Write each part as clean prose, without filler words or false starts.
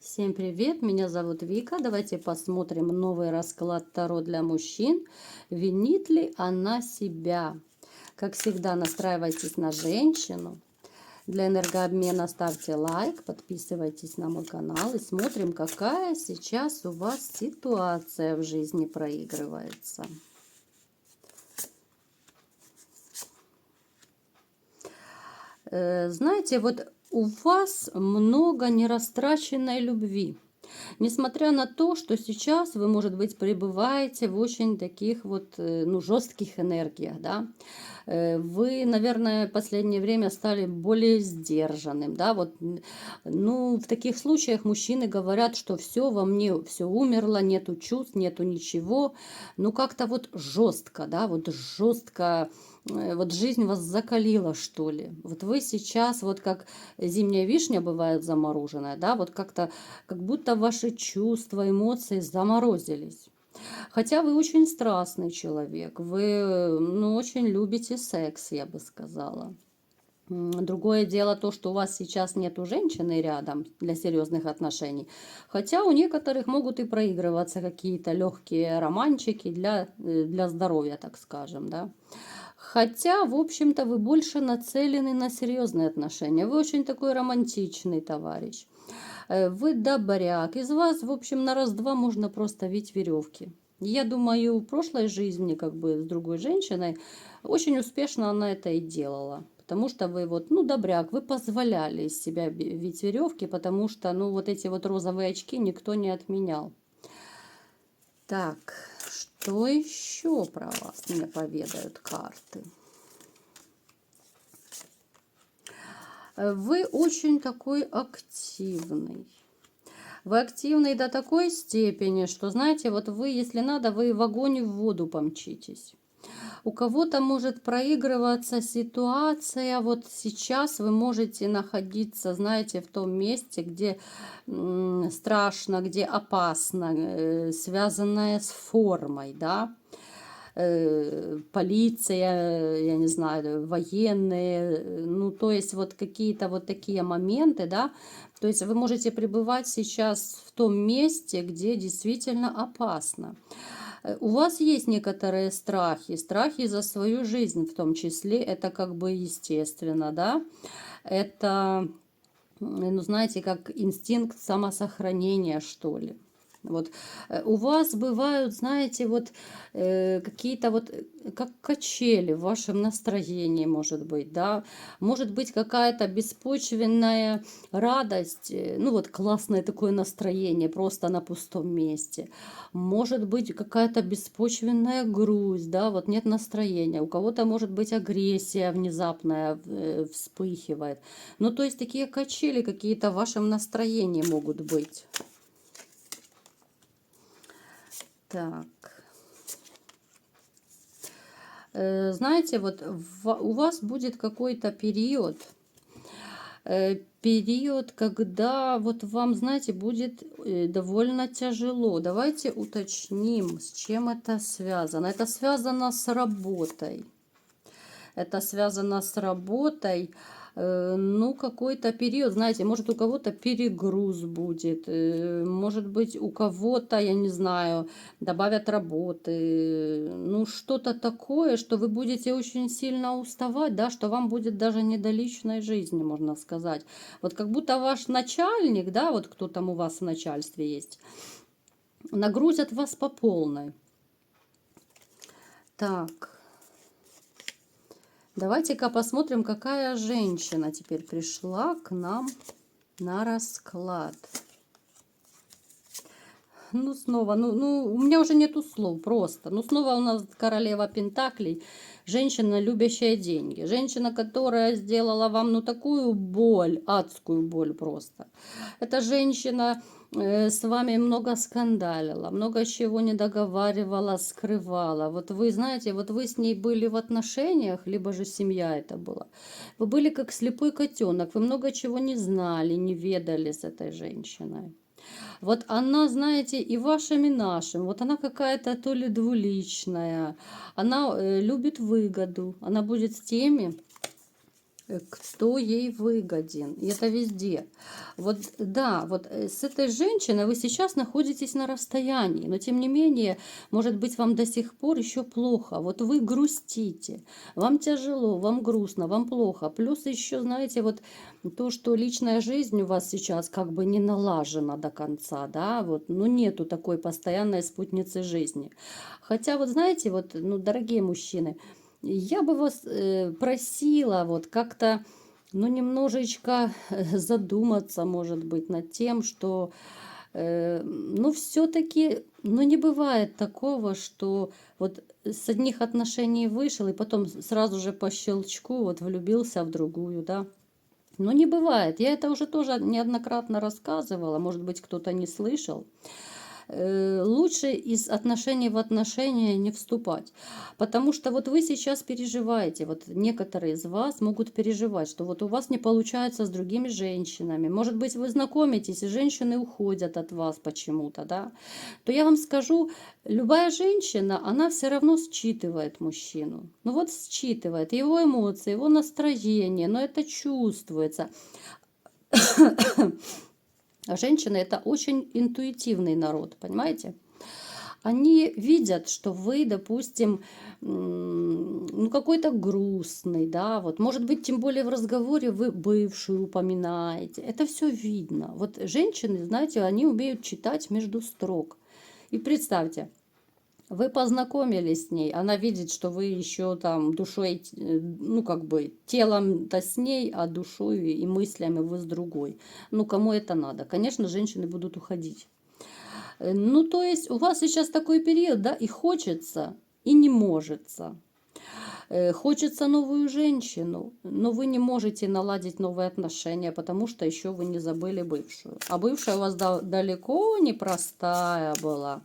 Всем привет, меня зовут Вика. Давайте посмотрим новый расклад Таро для мужчин. Винит ли она себя? Как всегда, настраивайтесь на женщину. Для энергообмена ставьте лайк, подписывайтесь на мой канал и смотрим, какая сейчас у вас ситуация в жизни проигрывается. Знаете, вот у вас много нерастраченной любви. Несмотря на то, что сейчас вы, может быть, пребываете в очень таких вот, жестких энергиях, да, вы, наверное, в последнее время стали более сдержанным, да, вот, ну, в таких случаях мужчины говорят, что все во мне, все умерло, нету чувств, нету ничего, ну, как-то вот жестко, да, вот жестко, вот жизнь вас закалила, что ли. Вот вы сейчас, вот как зимняя вишня бывает замороженная, да, вот как-то, как будто ваши чувства, эмоции заморозились. Хотя вы очень страстный человек, вы, ну, очень любите секс, я бы сказала. Другое дело то, что у вас сейчас нету женщины рядом для серьезных отношений. Хотя у некоторых могут и проигрываться какие-то легкие романчики для здоровья, так скажем, да. Хотя, в общем-то, вы больше нацелены на серьезные отношения. Вы очень такой романтичный товарищ. Вы добряк. Из вас, в общем, на раз-два можно просто вить веревки. Я думаю, в прошлой жизни, как бы с другой женщиной, очень успешно она это и делала. Потому что вы вот, ну, добряк, вы позволяли из себя вить веревки, потому что, ну, вот эти вот розовые очки никто не отменял. Так, что еще про вас мне поведают карты? Вы очень такой активный. Вы активный до такой степени, что, знаете, вот вы, если надо, вы в огонь и в воду помчитесь. У кого-то может проигрываться ситуация, вот сейчас вы можете находиться, знаете, в том месте, где страшно, где опасно, связанное с формой, да, полиция, я не знаю, военные, ну, то есть вот какие-то вот такие моменты, да, то есть вы можете пребывать сейчас в том месте, где действительно опасно. У вас есть некоторые страхи, страхи за свою жизнь в том числе, это как бы естественно, да, это, ну, знаете, как инстинкт самосохранения, что ли. Вот у вас бывают, знаете, вот какие-то вот как качели в вашем настроении, может быть, да, может быть какая-то беспочвенная радость, ну вот классное такое настроение просто на пустом месте, может быть какая-то беспочвенная грусть, да, вот нет настроения, у кого-то может быть агрессия внезапная вспыхивает, ну то есть такие качели какие-то в вашем настроении могут быть. Так. Знаете, вот у вас будет какой-то период, когда вот вам, знаете, будет довольно тяжело. Давайте уточним, с чем это связано. Это связано с работой. Это связано с работой. Ну, какой-то период, знаете, может у кого-то перегруз будет, может быть у кого-то, я не знаю, добавят работы, ну, что-то такое, что вы будете очень сильно уставать, да, что вам будет даже не до личной жизни, можно сказать. Вот как будто ваш начальник, да, вот кто там у вас в начальстве есть, нагрузят вас по полной. Так. Давайте-ка посмотрим, какая женщина теперь пришла к нам на расклад. Ну, снова, у меня уже нету слов просто. Ну, снова у нас королева пентаклей, женщина, любящая деньги. Женщина, которая сделала вам, ну, такую боль, адскую боль просто. Эта женщина с вами много скандалила, много чего не договаривала, скрывала. Вот вы знаете, вот вы с ней были в отношениях, либо же семья это была. Вы были как слепой котенок, вы много чего не знали, не ведали с этой женщиной. Вот она, знаете, и вашим, и нашим. Вот она какая-то то ли двуличная. Она любит выгоду. Она будет с теми, кто ей выгоден. И это везде. Вот да, вот с этой женщиной вы сейчас находитесь на расстоянии, но тем не менее, может быть, вам до сих пор еще плохо. Вот вы грустите, вам тяжело, вам грустно, вам плохо. Плюс еще, знаете, вот то, что личная жизнь у вас сейчас как бы не налажена до конца, да, вот, ну, нету такой постоянной спутницы жизни. Хотя, вот знаете, вот, ну, дорогие мужчины, я бы вас просила вот как-то, ну, немножечко задуматься, может быть, над тем, что, ну, все-таки, ну, не бывает такого, что вот с одних отношений вышел и потом сразу же по щелчку вот влюбился в другую, да. Ну, не бывает. Я это уже тоже неоднократно рассказывала, может быть, кто-то не слышал. Лучше из отношений в отношения не вступать. Потому что вот вы сейчас переживаете, вот некоторые из вас могут переживать, что вот у вас не получается с другими женщинами. Может быть, вы знакомитесь, и женщины уходят от вас почему-то, да. То я вам скажу, любая женщина, она все равно считывает мужчину. Ну вот считывает его эмоции, его настроение, но это чувствуется. А женщины это очень интуитивный народ, понимаете? Они видят, что вы, допустим, ну какой-то грустный, да, вот, может быть, тем более в разговоре вы бывшую упоминаете. Это все видно. Вот женщины, знаете, они умеют читать между строк. И представьте, вы познакомились с ней, она видит, что вы еще там душой, ну как бы телом-то с ней, а душой и мыслями вы с другой. Ну кому это надо? Конечно, женщины будут уходить. Ну то есть у вас сейчас такой период, да, и хочется, и не можется. Хочется новую женщину, но вы не можете наладить новые отношения, потому что еще вы не забыли бывшую. А бывшая у вас далеко не простая была.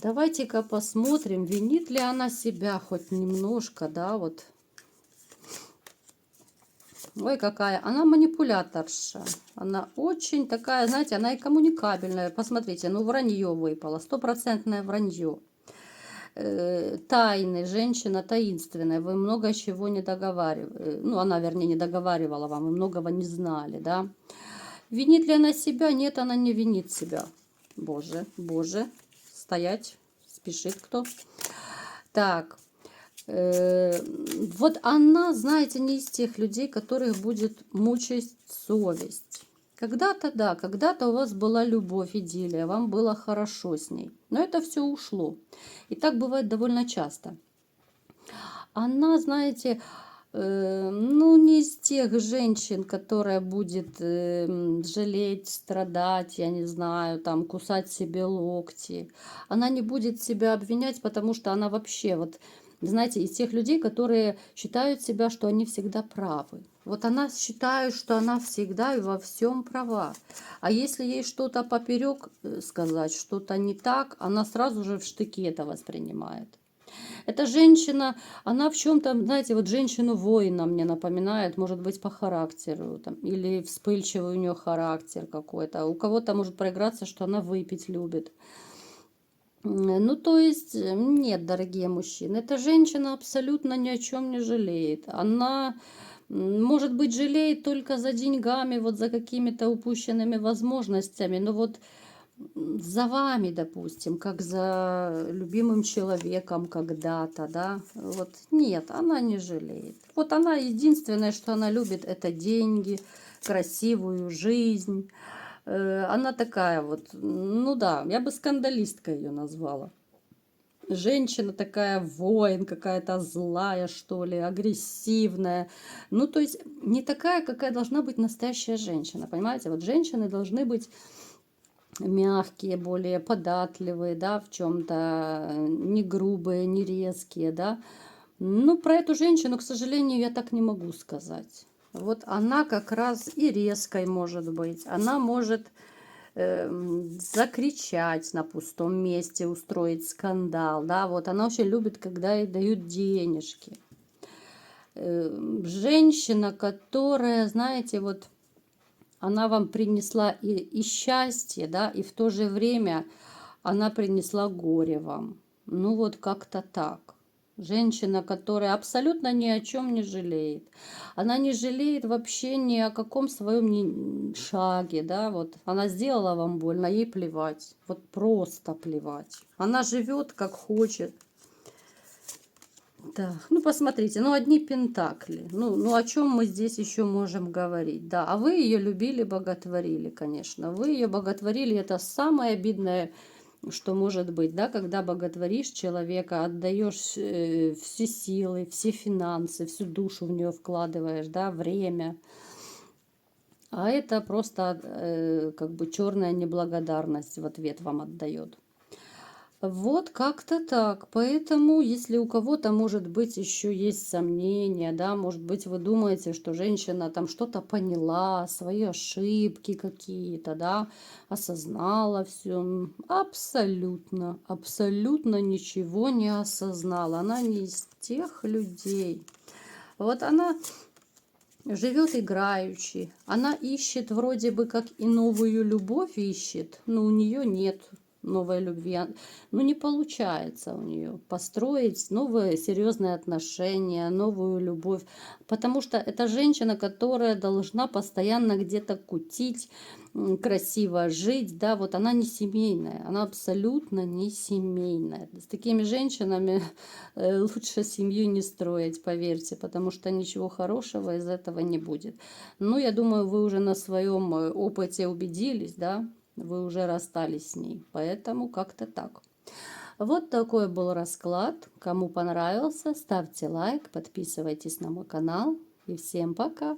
Давайте-ка посмотрим, винит ли она себя хоть немножко, да, вот. Ой, какая, она манипуляторша. Она очень такая, знаете, она и коммуникабельная. Посмотрите, ну вранье выпало, стопроцентное вранье. Тайны, женщина таинственная, вы много чего не договаривали. Ну, она, вернее, не договаривала вам, вы многого не знали, да. Винит ли она себя? Нет, она не винит себя. Боже, боже, стоять. Спешит кто. Так, вот она, знаете, не из тех людей, которых будет мучить совесть. Когда-то, да, когда-то у вас была любовь, идиллия, вам было хорошо с ней. Но это все ушло. И так бывает довольно часто. Она, знаете, ну, не из тех женщин, которая будет жалеть, страдать, я не знаю, там, кусать себе локти. Она не будет себя обвинять, потому что она вообще, вот, знаете, из тех людей, которые считают себя, что они всегда правы. Вот она считает, что она всегда и во всем права. А если ей что-то поперек сказать, что-то не так, она сразу же в штыки это воспринимает. Эта женщина, она в чем-то, знаете, вот женщину-воина мне напоминает, может быть, по характеру, там, или вспыльчивый у нее характер какой-то. У кого-то может проиграться, что она выпить любит. Ну, то есть, нет, дорогие мужчины, эта женщина абсолютно ни о чем не жалеет. Она, может быть, жалеет только за деньгами, вот за какими-то упущенными возможностями, но вот за вами, допустим, как за любимым человеком когда-то, да, вот нет, она не жалеет. Вот она единственное, что она любит, это деньги, красивую жизнь. Она такая вот, ну да, я бы скандалисткой ее назвала. Женщина такая, воин, какая-то злая, что ли, агрессивная. Ну, то есть не такая, какая должна быть настоящая женщина, понимаете? Вот женщины должны быть мягкие, более податливые, да, в чем-то не грубые, не резкие, да. Ну, про эту женщину, к сожалению, я так не могу сказать. Вот она как раз и резкой может быть. Она может закричать на пустом месте, устроить скандал, да. Вот она очень любит, когда ей дают денежки. Женщина, которая, знаете, вот она вам принесла и счастье, да, и в то же время она принесла горе вам. Ну вот как-то так. Женщина, которая абсолютно ни о чем не жалеет. Она не жалеет вообще ни о каком своем шаге, да, вот. Она сделала вам больно, ей плевать. Вот просто плевать. Она живет как хочет. Так, ну посмотрите, ну одни пентакли. Ну о чем мы здесь еще можем говорить? Да, а вы ее любили, боготворили, конечно. Вы ее боготворили, это самое обидное, что может быть, да, когда боготворишь человека, отдаешь все силы, все финансы, всю душу в нее вкладываешь, да, время. А это просто как бы черная неблагодарность в ответ вам отдает. Вот как-то так. Поэтому, если у кого-то, может быть, еще есть сомнения, да, может быть, вы думаете, что женщина там что-то поняла, свои ошибки какие-то, да, осознала все. Абсолютно, абсолютно ничего не осознала. Она не из тех людей. Вот она живет играючи, она ищет вроде бы как и новую любовь ищет, но у нее нет новой любви. Ну, не получается у нее построить новые серьезные отношения, новую любовь, потому что это женщина, которая должна постоянно где-то кутить, красиво жить, да, вот она не семейная, она абсолютно не семейная. С такими женщинами лучше семью не строить, поверьте, потому что ничего хорошего из этого не будет. Ну, я думаю, вы уже на своем опыте убедились, да, вы уже расстались с ней, поэтому как-то так. Вот такой был расклад. Кому понравился, ставьте лайк, подписывайтесь на мой канал и всем пока!